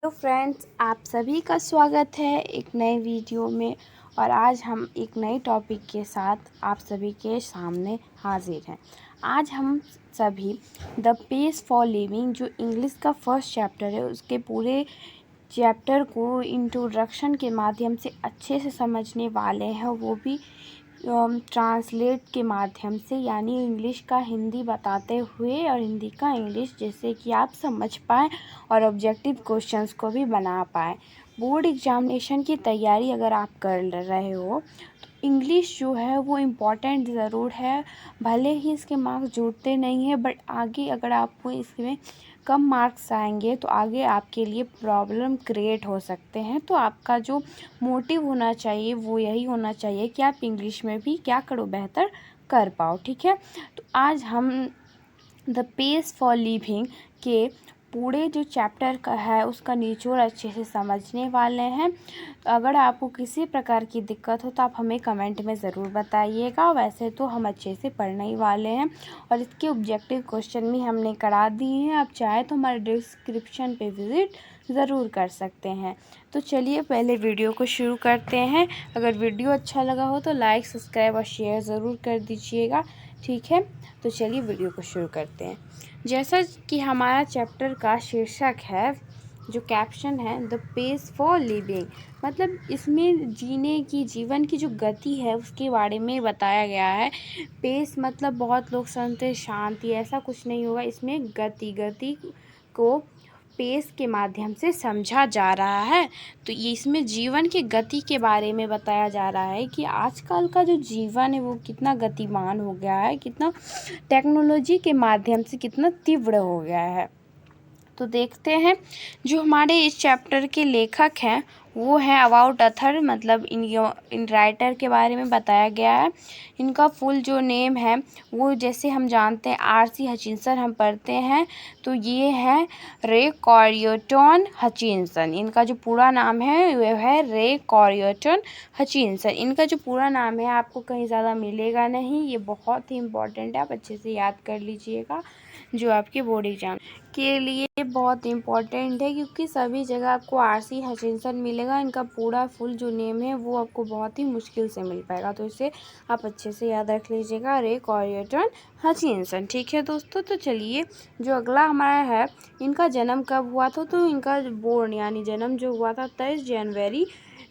तो फ्रेंड्स, आप सभी का स्वागत है एक नए वीडियो में। और आज हम एक नए टॉपिक के साथ आप सभी के सामने हाजिर हैं। आज हम सभी द पेस फॉर लिविंग जो इंग्लिश का फर्स्ट चैप्टर है उसके पूरे चैप्टर को इंट्रोडक्शन के माध्यम से अच्छे से समझने वाले हैं, वो भी ट्रांसलेट के माध्यम से, यानी इंग्लिश का हिंदी बताते हुए और हिंदी का इंग्लिश, जैसे कि आप समझ पाएँ और ऑब्जेक्टिव क्वेश्चंस को भी बना पाएँ। बोर्ड एग्जामिनेशन की तैयारी अगर आप कर रहे हो तो इंग्लिश जो है वो इम्पॉर्टेंट ज़रूर है। भले ही इसके मार्क्स जुड़ते नहीं हैं, बट आगे अगर आपको इसमें कम मार्क्स आएंगे तो आगे आपके लिए प्रॉब्लम क्रिएट हो सकते हैं। तो आपका जो मोटिव होना चाहिए वो यही होना चाहिए कि आप इंग्लिश में भी क्या करो, बेहतर कर पाओ। ठीक है, तो आज हम द पेस फॉर लिविंग के पूरे जो चैप्टर का है उसका निचोड़ अच्छे से समझने वाले हैं। तो अगर आपको किसी प्रकार की दिक्कत हो तो आप हमें कमेंट में ज़रूर बताइएगा। वैसे तो हम अच्छे से पढ़ने ही वाले हैं और इसके ऑब्जेक्टिव क्वेश्चन भी हमने करा दिए हैं। आप चाहे तो हमारे डिस्क्रिप्शन पे विज़िट ज़रूर कर सकते हैं। तो चलिए पहले वीडियो को शुरू करते हैं। अगर वीडियो अच्छा लगा हो तो लाइक, सब्सक्राइब और शेयर ज़रूर कर दीजिएगा। ठीक है, तो चलिए वीडियो को शुरू करते हैं। जैसा कि हमारा चैप्टर का शीर्षक है, जो कैप्शन है द पेस फॉर लिविंग, मतलब इसमें जीने की, जीवन की जो गति है उसके बारे में बताया गया है। पेस मतलब बहुत लोग सुनते शांति, ऐसा कुछ नहीं होगा। इसमें गति को पेस के माध्यम से समझा जा रहा है। तो ये इसमें जीवन की गति के बारे में बताया जा रहा है कि आजकल का जो जीवन है वो कितना गतिमान हो गया है, कितना टेक्नोलॉजी के माध्यम से कितना तीव्र हो गया है। तो देखते हैं, जो हमारे इस चैप्टर के लेखक हैं वो है अबाउट अथर, मतलब इन राइटर के बारे में बताया गया है। इनका फुल जो नेम है वो, जैसे हम जानते हैं आर.सी. हचिंसन हम पढ़ते हैं, तो ये है रे कॉरियोटन हचिंसन। इनका जो पूरा नाम है वो है रे कॉरियोटन हचिंसन। इनका जो पूरा नाम है आपको कहीं ज़्यादा मिलेगा नहीं, ये बहुत ही इम्पोर्टेंट है, आप अच्छे से याद कर लीजिएगा, जो आपके बोर्ड एग्जाम के लिए बहुत इम्पॉर्टेंट है, क्योंकि सभी जगह आपको आर.सी. हचिंसन मिलेगा। इनका पूरा फुल जो नेम है वो आपको बहुत ही मुश्किल से मिल पाएगा, तो इसे आप अच्छे से याद रख लीजिएगा, रे कॉरियोटन हचिंसन। ठीक है दोस्तों, तो चलिए जो अगला हमारा है, इनका जन्म कब हुआ था। तो इनका बोर्न यानी जन्म जो हुआ था 23 जनवरी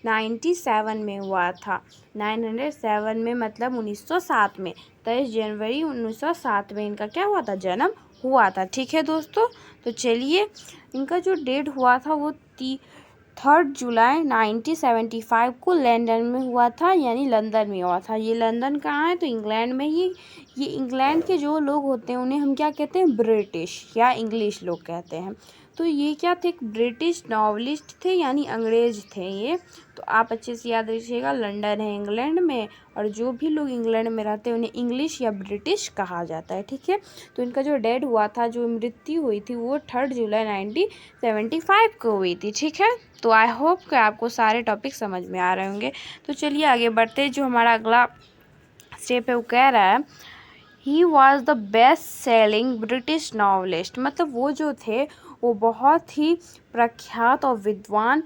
97 में हुआ था। 907 में, मतलब 1907 में, 23 जनवरी 1907 में इनका क्या हुआ था, जन्म हुआ था। ठीक है दोस्तों, तो चलिए इनका जो डेट हुआ था वो 3 जुलाई 1975 को लंदन में हुआ था, यानी लंदन में हुआ था। ये लंदन कहाँ है, तो इंग्लैंड में ही। ये इंग्लैंड के जो लोग होते हैं उन्हें हम क्या कहते हैं, ब्रिटिश या इंग्लिश लोग कहते हैं। तो ये क्या थे, एक ब्रिटिश नॉवलिस्ट थे, यानी अंग्रेज थे ये। तो आप अच्छे से याद रखिएगा, लंदन है इंग्लैंड में, और जो भी लोग इंग्लैंड में रहते हैं उन्हें इंग्लिश या ब्रिटिश कहा जाता है। ठीक है, तो इनका जो डेथ हुआ था, जो मृत्यु हुई थी, वो 3 जुलाई 1975 को हुई थी। ठीक है, तो आई होप कि आपको सारे टॉपिक समझ में आ रहे होंगे। तो चलिए आगे बढ़ते हैं। जो हमारा अगला स्टेप है वो कह रहा है, he was the best selling British novelist, मतलब वो जो थे वो बहुत ही प्रख्यात और विद्वान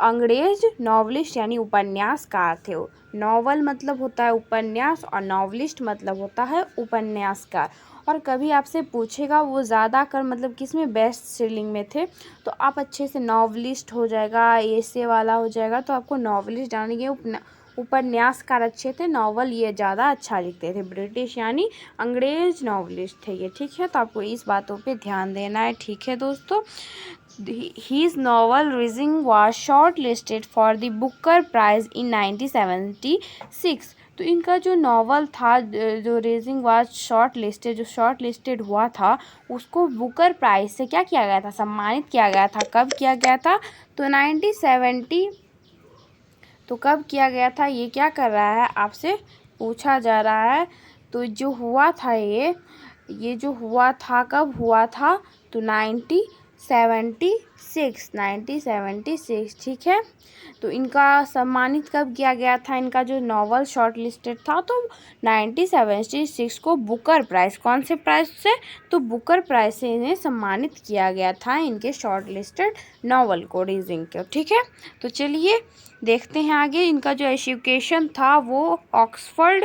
अंग्रेज नॉवलिस्ट यानी उपन्यासकार थे। नॉवल मतलब होता है उपन्यास और नॉवलिस्ट मतलब होता है उपन्यासकार। और कभी आपसे पूछेगा वो ज़्यादा कर मतलब किस में बेस्ट सेलिंग में थे, तो आप अच्छे से नॉवलिस्ट हो जाएगा, ऐसे वाला हो जाएगा, तो आपको नॉवलिस्ट जानेंगे। उपन्यासकार अच्छे थे, नॉवल ये ज़्यादा अच्छा लिखते थे, ब्रिटिश यानी अंग्रेज नॉवलिस्ट थे ये। ठीक है, तो आपको इस बातों पे ध्यान देना है। ठीक है दोस्तों, his novel Rising was shortlisted for the Booker Prize in 1976। तो इनका जो नावल था, जो रेजिंग वाज शॉर्ट लिस्टेड, जो शॉर्ट लिस्टेड हुआ था, उसको बुकर प्राइज़ से क्या किया गया था, सम्मानित किया गया था। कब किया गया था, तो 1970, तो कब किया गया था, ये क्या कर रहा है, आपसे पूछा जा रहा है। तो जो हुआ था ये जो हुआ था, कब हुआ था, तो 1970 1976, ठीक है। तो इनका सम्मानित कब किया गया था? इनका जो नॉवल शॉर्ट लिस्टेड था तो 1976 को बुकर प्राइज़, कौन से प्राइज़ से? तो बुकर प्राइज़ से इन्हें सम्मानित किया गया था इनके शॉर्ट लिस्टेड नॉवल को, रीडिंग को, ठीक है। तो चलिए देखते हैं आगे। इनका जो एजुकेशन था वो ऑक्सफोर्ड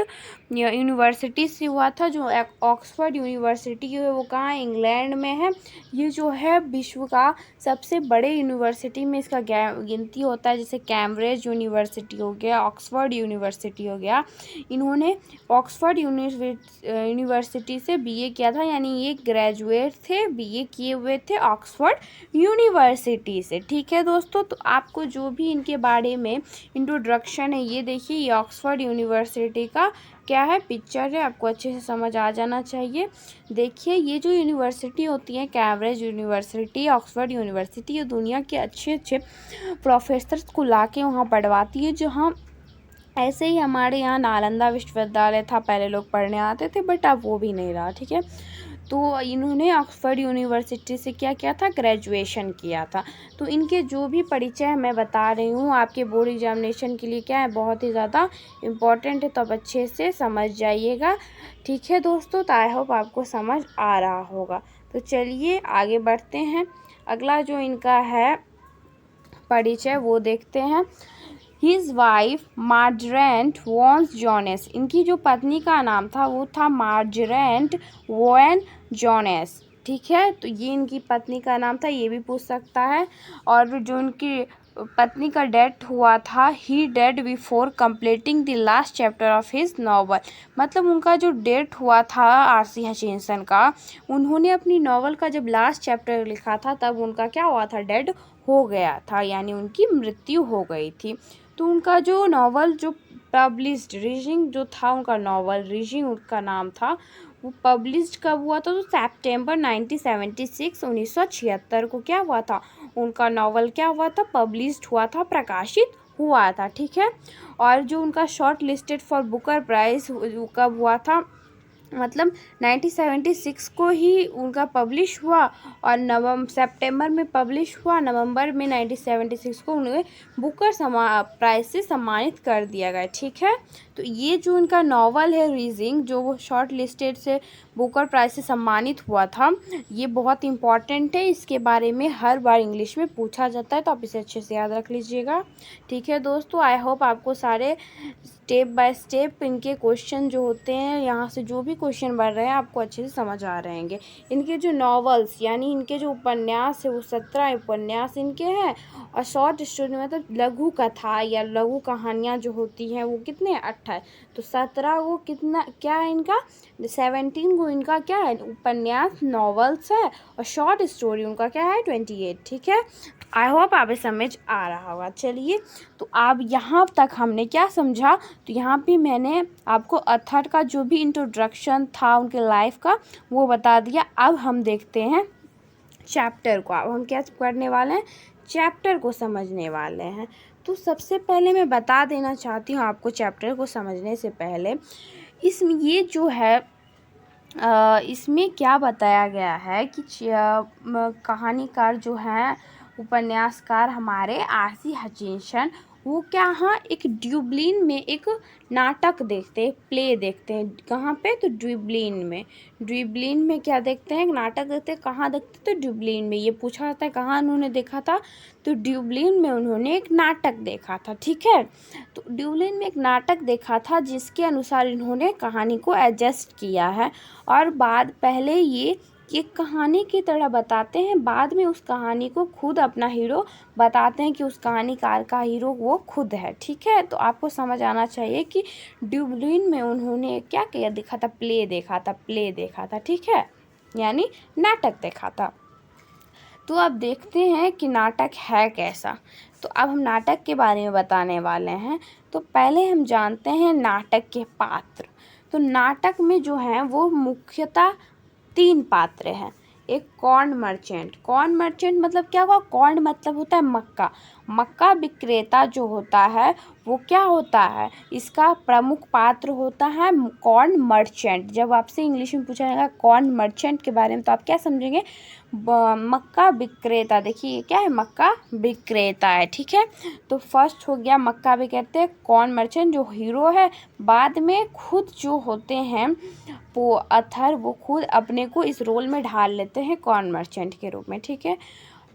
यूनिवर्सिटी से हुआ था। जो ऑक्सफोर्ड यूनिवर्सिटी है वो कहाँ है? इंग्लैंड में है। ये जो है विश्व का सबसे बड़े यूनिवर्सिटी में इसका गिनती होता है, जैसे कैम्ब्रिज यूनिवर्सिटी हो गया, ऑक्सफोर्ड यूनिवर्सिटी हो गया। इन्होंने ऑक्सफोर्ड यूनिवर्सिटी से बीए किया था, यानी ये ग्रेजुएट थे, बीए किए हुए थे ऑक्सफोर्ड यूनिवर्सिटी से, ठीक है दोस्तों। तो आपको जो भी इनके बारे में इंट्रोडक्शन है ये देखिए, ये ऑक्सफोर्ड यूनिवर्सिटी का क्या है, पिक्चर है, आपको अच्छे से समझ आ जाना चाहिए। देखिए ये जो यूनिवर्सिटी होती है, कैम्ब्रिज यूनिवर्सिटी, ऑक्सफोर्ड यूनिवर्सिटी, ये दुनिया के अच्छे अच्छे प्रोफेसर्स को लाके वहाँ पढ़वाती है। जो हम ऐसे ही हमारे यहाँ नालंदा विश्वविद्यालय था, पहले लोग पढ़ने आते थे, बट अब वो भी नहीं रहा, ठीक है। तो इन्होंने ऑक्सफोर्ड यूनिवर्सिटी से क्या किया था? ग्रेजुएशन किया था। तो इनके जो भी परिचय मैं बता रही हूँ आपके बोर्ड एग्जामिनेशन के लिए क्या है, बहुत ही ज़्यादा इम्पॉर्टेंट है, तो आप अच्छे से समझ जाइएगा, ठीक है दोस्तों। तो आई होप आपको समझ आ रहा होगा। तो चलिए आगे बढ़ते हैं। अगला जो इनका है परिचय वो देखते हैं। हिज वाइफ मार्जरेंट वॉन्स जॉनेस, इनकी जो पत्नी का नाम था वो था मार्जरेंट वॉन जॉनेस, ठीक है। तो ये इनकी पत्नी का नाम था, ये भी पूछ सकता है। और जो उनकी पत्नी का डेथ हुआ था, he dead before completing the last chapter of his novel, मतलब उनका जो डेथ हुआ था आर.सी. हचिंसन का, उन्होंने अपनी नॉवल का जब लास्ट चैप्टर लिखा था तब उनका क्या हुआ था? डेड हो गया था, यानी उनकी मृत्यु हो गई थी। तो उनका जो नॉवल जो पब्लिश्ड रीडिंग जो था, उनका नॉवल रीडिंग उनका नाम था, वो पब्लिश्ड कब हुआ था? तो सितंबर 1976 को क्या हुआ था? उनका नॉवल क्या हुआ था? पब्लिश्ड हुआ था, प्रकाशित हुआ था, ठीक है। और जो उनका shortlisted for Booker Prize कब हुआ था? मतलब 1976 को ही उनका पब्लिश हुआ और सितंबर में पब्लिश हुआ, नवंबर में 1976 को उन्हें बुकर प्राइज़ से सम्मानित कर दिया गया, ठीक है। तो ये जो उनका नॉवल है रीडिंग, जो वो शॉर्ट लिस्टेड से बुकर प्राइज़ से सम्मानित हुआ था, ये बहुत इम्पॉर्टेंट है। इसके बारे में हर बार इंग्लिश में पूछा जाता है, तो आप इसे अच्छे से याद रख लीजिएगा, ठीक है दोस्तों। आई होप आपको सारे स्टेप बाय स्टेप इनके क्वेश्चन जो होते हैं, यहाँ से जो भी क्वेश्चन बन रहे हैं आपको अच्छे से समझ आ रहेंगे। इनके जो नॉवेल्स यानी इनके जो उपन्यास है वो 17 उपन्यास इनके हैं, और शॉर्ट स्टोरी मतलब लघु कथा या लघु कहानियाँ जो होती हैं वो कितने 28, तो 17 को कितना क्या है इनका 17 को इनका क्या है उपन्यास नॉवेल्स है, और शॉर्ट स्टोरी उनका क्या है 28, ठीक है। आई होप आप समझ आ रहा होगा। चलिए तो आप यहाँ तक हमने क्या समझा, तो यहाँ पे मैंने आपको अथर का जो भी इंट्रोडक्शन था उनके लाइफ का वो बता दिया। अब हम देखते हैं चैप्टर को। अब हम क्या करने वाले हैं? चैप्टर को समझने वाले हैं। तो सबसे पहले मैं बता देना चाहती हूँ आपको, चैप्टर को समझने से पहले इसमें ये जो है इसमें क्या बताया गया है कि कहानीकार जो हैं उपन्यासकार हमारे आर.सी. हचिंसन, वो क्या हाँ एक ड्यूब्लिन में एक नाटक देखते हैं, प्ले देखते हैं। कहाँ पे? तो ड्यूब्लिन में क्या देखते हैं? एक नाटक देखते हैं। कहाँ देखते? तो ड्यूब्लिन में। ये पूछा जाता है कहाँ उन्होंने देखा था, तो ड्यूब्लिन में उन्होंने एक नाटक देखा था, ठीक है। तो ड्यूब्लिन में एक नाटक देखा था जिसके अनुसार इन्होंने कहानी को एडजस्ट किया है, और पहले ये एक कहानी की तरह बताते हैं, बाद में उस कहानी को खुद अपना हीरो बताते हैं कि उस कहानीकार का हीरो वो खुद है, ठीक है। तो आपको समझ आना चाहिए कि ड्यूब्लिन में उन्होंने क्या किया देखा था? प्ले देखा था, ठीक है, यानी नाटक देखा था। तो अब देखते हैं कि नाटक है कैसा। तो अब हम नाटक के बारे में बताने वाले हैं। तो पहले हम जानते हैं नाटक के पात्र। तो नाटक में जो है वो मुख्यतः 3 पात्र हैं। एक कॉर्न मर्चेंट मतलब क्या हुआ? कॉर्न मतलब होता है मक्का विक्रेता जो होता है वो क्या होता है, इसका प्रमुख पात्र होता है कॉर्न मर्चेंट। जब आपसे इंग्लिश में पूछा जाएगा कॉर्न मर्चेंट के बारे में तो आप क्या समझेंगे, मक्का विक्रेता। देखिए क्या है, मक्का विक्रेता है, ठीक है। तो फर्स्ट हो गया मक्का विक्रेता, कॉर्न मर्चेंट जो हीरो है। बाद में खुद जो होते हैं वो अथर, वो खुद अपने को इस रोल में ढाल लेते हैं कॉर्न मर्चेंट के रूप में, ठीक है।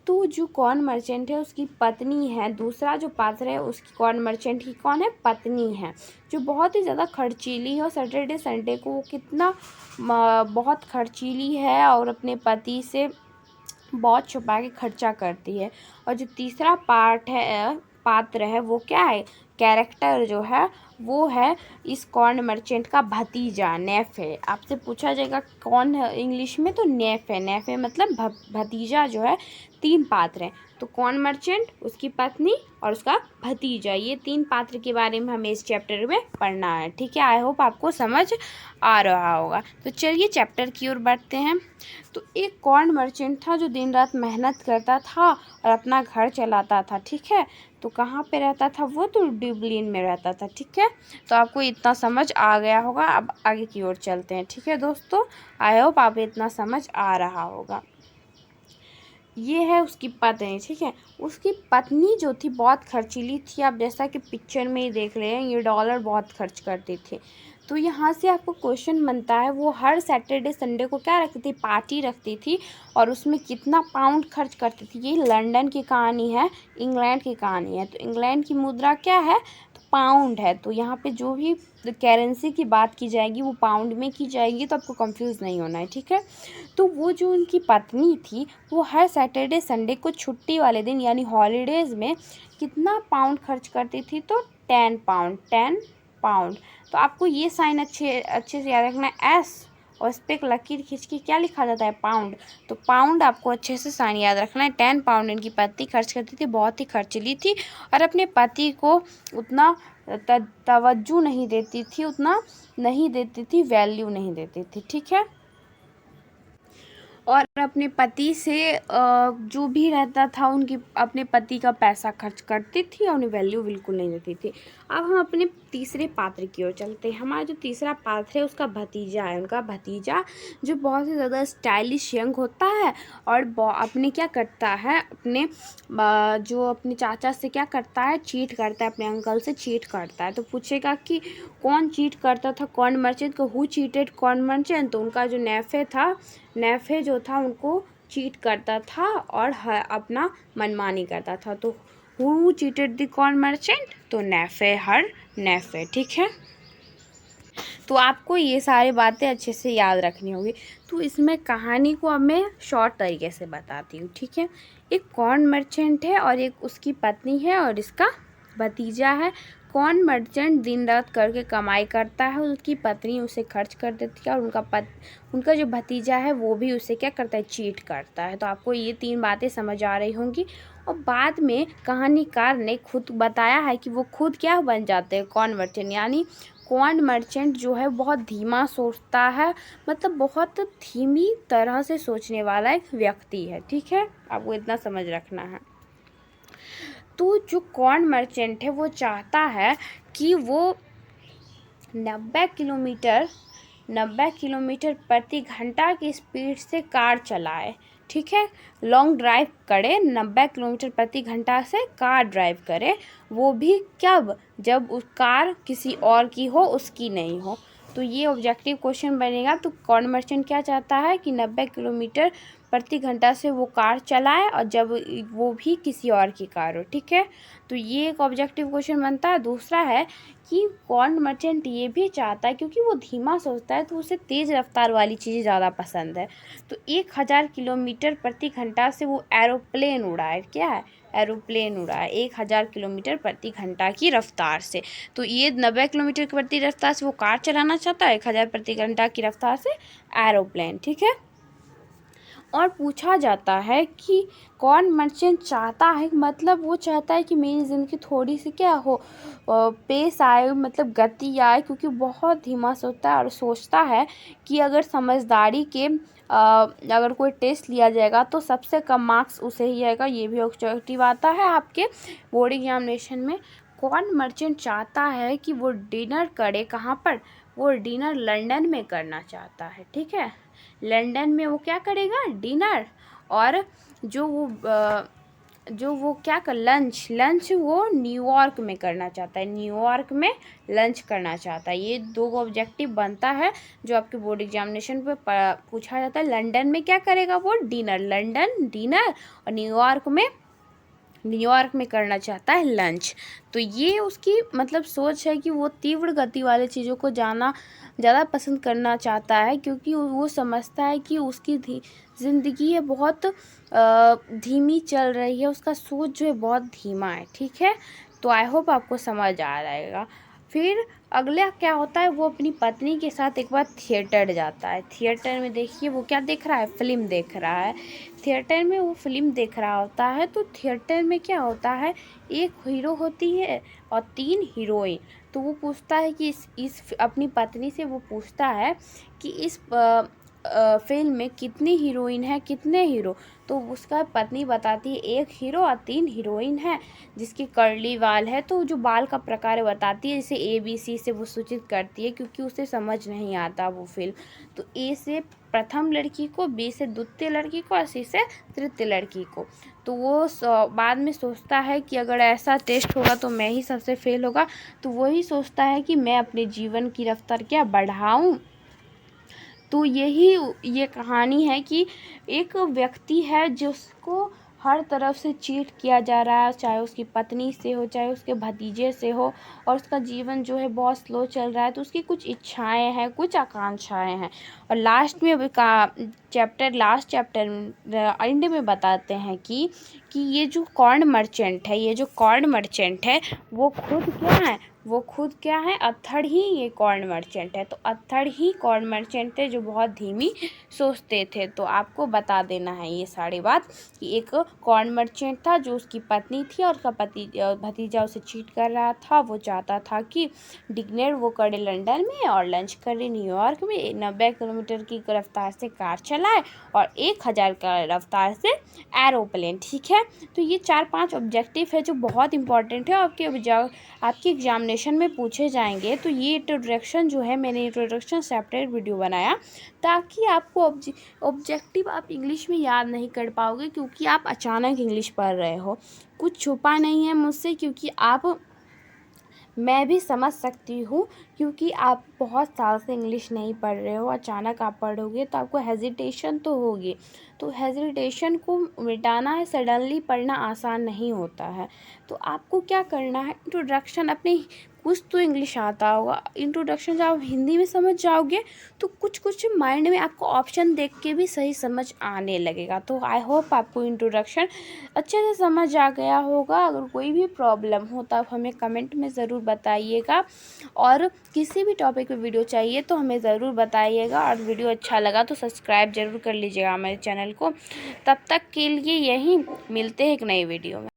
तो जो कॉर्न मर्चेंट है उसकी पत्नी है, दूसरा जो पात्र है उसकी कॉर्न मर्चेंट की कौन है, पत्नी है, जो बहुत ही ज़्यादा खर्चीली है। और सैटरडे संडे को वो कितना बहुत खर्चीली है और अपने पति से बहुत छुपा के खर्चा करती है। और जो तीसरा पात्र है वो क्या है, कैरेक्टर जो है वो है इस कॉर्न मर्चेंट का भतीजा, नेफ है। आपसे पूछा जाएगा कौन है इंग्लिश में, तो नेफ है। नेफ है मतलब भतीजा जो है। 3 पात्र हैं, तो कॉर्न मर्चेंट, उसकी पत्नी और उसका भतीजा, ये 3 पात्र के बारे में हमें इस चैप्टर में पढ़ना है, ठीक है। आई होप आपको समझ आ रहा होगा। तो चलिए चैप्टर की ओर बढ़ते हैं। तो एक कॉर्न मर्चेंट था जो दिन रात मेहनत करता था और अपना घर चलाता था, ठीक है। तो कहाँ पे रहता था वो, तो डुबलिन में रहता था, ठीक है। तो आपको इतना समझ आ गया होगा। अब आगे की ओर चलते हैं, ठीक है दोस्तों। आई होप आप इतना समझ आ रहा होगा। ये है उसकी पत्नी, ठीक है। उसकी पत्नी जो थी बहुत खर्चीली थी। आप जैसा कि पिक्चर में ही देख रहे हैं, ये डॉलर बहुत खर्च करती थी। तो यहाँ से आपको क्वेश्चन बनता है, वो हर सैटरडे संडे को क्या रखती थी, पार्टी रखती थी। और उसमें कितना पाउंड खर्च करती थी। ये लंदन की कहानी है, इंग्लैंड की कहानी है। तो इंग्लैंड की मुद्रा क्या है, तो पाउंड है। तो यहाँ पे जो भी करेंसी की बात की जाएगी वो पाउंड में की जाएगी, तो आपको कंफ्यूज नहीं होना है, ठीक है। तो वो जो उनकी पत्नी थी वो हर सैटरडे संडे को छुट्टी वाले दिन यानी हॉलीडेज़ में कितना पाउंड खर्च करती थी, तो 10 पाउंड, 10 पाउंड। तो आपको ये साइन अच्छे से याद रखना है, एस और इस पर एक लकीर खींच के क्या लिखा जाता है, पाउंड। तो पाउंड आपको अच्छे से साइन याद रखना है। 10 पाउंड इनकी पत्नी खर्च करती थी, बहुत ही खर्चीली थी और अपने पति को उतना तवज्जो नहीं देती थी, उतना नहीं देती थी, वैल्यू नहीं देती थी, ठीक है। और अपने पति से जो भी रहता था उनकी अपने पति का पैसा खर्च करती थी और उन्हें वैल्यू बिल्कुल नहीं देती थी। अब हम अपने तीसरे पात्र की ओर चलते हैं। हमारा जो तीसरा पात्र है उसका भतीजा है। उनका भतीजा जो बहुत ही ज़्यादा स्टाइलिश यंग होता है और अपने क्या करता है, अपने जो अपने चाचा से क्या करता है, चीट करता है, अपने अंकल से चीट करता है। तो पूछेगा कि कौन चीट करता था कॉर्न मर्चेंट को, हु चीटेड कॉर्न मर्चेंट। तो उनका जो नेफे था, नेफे जो था उनको चीट करता था और अपना मनमानी करता था। तो who cheated the corn merchant, तो नेफे, हर नेफे, ठीक है। तो आपको ये सारी बातें अच्छे से याद रखनी होगी। तो इसमें कहानी को अब मैं शॉर्ट तरीके से बताती हूँ, ठीक है। एक कॉर्न मर्चेंट है और एक उसकी पत्नी है और इसका भतीजा है। कॉर्न मर्चेंट दिन रात करके कमाई करता है, उसकी पत्नी उसे खर्च कर देती है और उनका जो भतीजा है वो भी उसे क्या करता है, चीट करता है। तो आपको ये 3 बातें समझ आ रही होंगी। और बाद में कहानीकार ने खुद बताया है कि वो खुद क्या बन जाते हैं, कॉर्न मर्चेंट। यानी कॉर्न मर्चेंट जो है बहुत धीमा सोचता है, मतलब बहुत धीमी तरह से सोचने वाला एक व्यक्ति है, ठीक है। आपको इतना समझ रखना है। तो जो कॉर्न मर्चेंट है वो चाहता है कि वो 90 किलोमीटर प्रति घंटा की स्पीड से कार चलाए, ठीक है। लॉन्ग ड्राइव करे, 90 किलोमीटर प्रति घंटा से कार ड्राइव करे। वो भी कब, जब उस कार किसी और की हो, उसकी नहीं हो। तो ये ऑब्जेक्टिव क्वेश्चन बनेगा। तो कॉर्न मर्चेंट क्या चाहता है कि 90 किलोमीटर प्रति घंटा से वो कार चलाए और जब वो भी किसी और की कार हो, ठीक है। तो ये एक ऑब्जेक्टिव क्वेश्चन बनता है। दूसरा है कि कॉर्न मर्चेंट ये भी चाहता है, क्योंकि वो धीमा सोचता है तो उसे तेज़ रफ्तार वाली चीज़ें ज़्यादा पसंद है। तो 1000 किलोमीटर प्रति घंटा से वो एरोप्लेन उड़ाए, क्या है, एरोप्लेन उड़ाए 1000 किलोमीटर प्रति घंटा की रफ्तार से। तो ये 90 किलोमीटर प्रति रफ्तार से वो कार चलाना चाहता है, 1000 प्रति घंटा की रफ्तार से एरोप्लेन, ठीक है। और पूछा जाता है कि कॉर्न मर्चेंट चाहता है, मतलब वो चाहता है कि मेरी ज़िंदगी थोड़ी सी क्या हो, पेश आए, मतलब गति आए, क्योंकि बहुत धीमा सोचता है और सोचता है कि अगर समझदारी के अगर कोई टेस्ट लिया जाएगा तो सबसे कम मार्क्स उसे ही आएगा। ये भी ऑब्जेक्टिव आता है आपके बोर्ड एग्जामिनेशन में। कौन मर्चेंट चाहता है कि वो डिनर करे कहाँ पर, वो डिनर लंदन में करना चाहता है, ठीक है। लंदन में वो क्या करेगा, डिनर। और जो वो क्या कर लंच वो न्यूयॉर्क में करना चाहता है, न्यूयॉर्क में लंच करना चाहता है। ये दो ऑब्जेक्टिव बनता है जो आपके बोर्ड एग्जामिनेशन पे पूछा जाता है। लंदन में क्या करेगा वो, डिनर, लंदन डिनर, और न्यूयॉर्क में करना चाहता है लंच। तो ये उसकी मतलब सोच है कि वो तीव्र गति वाले चीज़ों को जाना ज़्यादा पसंद करना चाहता है, क्योंकि वो समझता है कि उसकी ज़िंदगी है बहुत धीमी चल रही है, उसका सोच जो है बहुत धीमा है, ठीक है। तो आई होप आपको समझ आ जाएगा। फिर अगला क्या होता है, वो अपनी पत्नी के साथ एक बार थिएटर जाता है। थिएटर में देखिए वो क्या देख रहा है, फिल्म देख रहा है। थिएटर में वो फिल्म देख रहा होता है। तो थिएटर में क्या होता है, एक हीरो होती है और 3 हीरोइन। तो वो पूछता है कि इस अपनी पत्नी से वो पूछता है कि इस फिल्म में कितनी हीरोइन है, कितने हीरो। तो उसका पत्नी बताती है 1 हीरो और 3 हीरोइन है, जिसकी कर्ली बाल है। तो जो बाल का प्रकार बताती है, जैसे ABC से वो सूचित करती है, क्योंकि उसे समझ नहीं आता वो फिल्म। तो A से प्रथम लड़की को, B से द्वितीय लड़की को, और C से तृतीय लड़की को। तो वो बाद में सोचता है कि अगर ऐसा टेस्ट होगा तो मैं ही सबसे फेल होगा। तो वही सोचता है कि मैं अपने जीवन की रफ्तार क्या बढ़ाऊं। तो ये कहानी है कि एक व्यक्ति है जिसको हर तरफ से चीट किया जा रहा है, चाहे उसकी पत्नी से हो, चाहे उसके भतीजे से हो, और उसका जीवन जो है बहुत स्लो चल रहा है। तो उसकी कुछ इच्छाएं हैं, कुछ आकांक्षाएं हैं। और लास्ट चैप्टर एंड में बताते हैं कि ये जो कॉर्न मर्चेंट है वो खुद क्या है, अत्थड़ ही ये कॉर्न मर्चेंट है। तो अत्थड़ ही कॉर्न मर्चेंट थे जो बहुत धीमी सोचते थे। तो आपको बता देना है ये सारी बात कि एक कॉर्न मर्चेंट था जो उसकी पत्नी थी और उसका भतीजा उसे चीट कर रहा था। वो चाहता था कि डिनर वो करे लंदन में और लंच करे न्यूयॉर्क में, 90 किलोमीटर की रफ्तार से कार चलाए और 1000 का रफ्तार से एरोप्लेन, ठीक है। तो ये 4-5 ऑब्जेक्टिव है जो बहुत इंपॉर्टेंट है, आपके एग्जामिनेशन में पूछे जाएंगे। तो ये इंट्रोडक्शन जो है, मैंने इंट्रोडक्शन सेपरेट वीडियो बनाया ताकि आपको ऑब्जेक्टिव आप इंग्लिश में याद नहीं कर पाओगे, क्योंकि आप अचानक इंग्लिश पढ़ रहे हो। कुछ छुपा नहीं है मुझसे, क्योंकि मैं भी समझ सकती हूँ, क्योंकि आप बहुत साल से इंग्लिश नहीं पढ़ रहे हो। अचानक आप पढ़ोगे तो आपको हेजिटेशन तो होगी। तो हेजिटेशन को मिटाना है, सडनली पढ़ना आसान नहीं होता है। तो आपको क्या करना है, इंट्रोडक्शन अपने कुछ तो इंग्लिश आता होगा, इंट्रोडक्शन जब आप हिंदी में समझ जाओगे तो कुछ माइंड में आपको ऑप्शन देख के भी सही समझ आने लगेगा। तो आई होप आपको इंट्रोडक्शन अच्छे से समझ आ गया होगा। अगर कोई भी प्रॉब्लम हो तो आप हमें कमेंट में ज़रूर बताइएगा, और किसी भी टॉपिक पे वीडियो चाहिए तो हमें ज़रूर बताइएगा। और वीडियो अच्छा लगा तो सब्सक्राइब ज़रूर कर लीजिएगा हमारे चैनल को। तब तक के लिए यहीं मिलते हैं एक नई वीडियो में।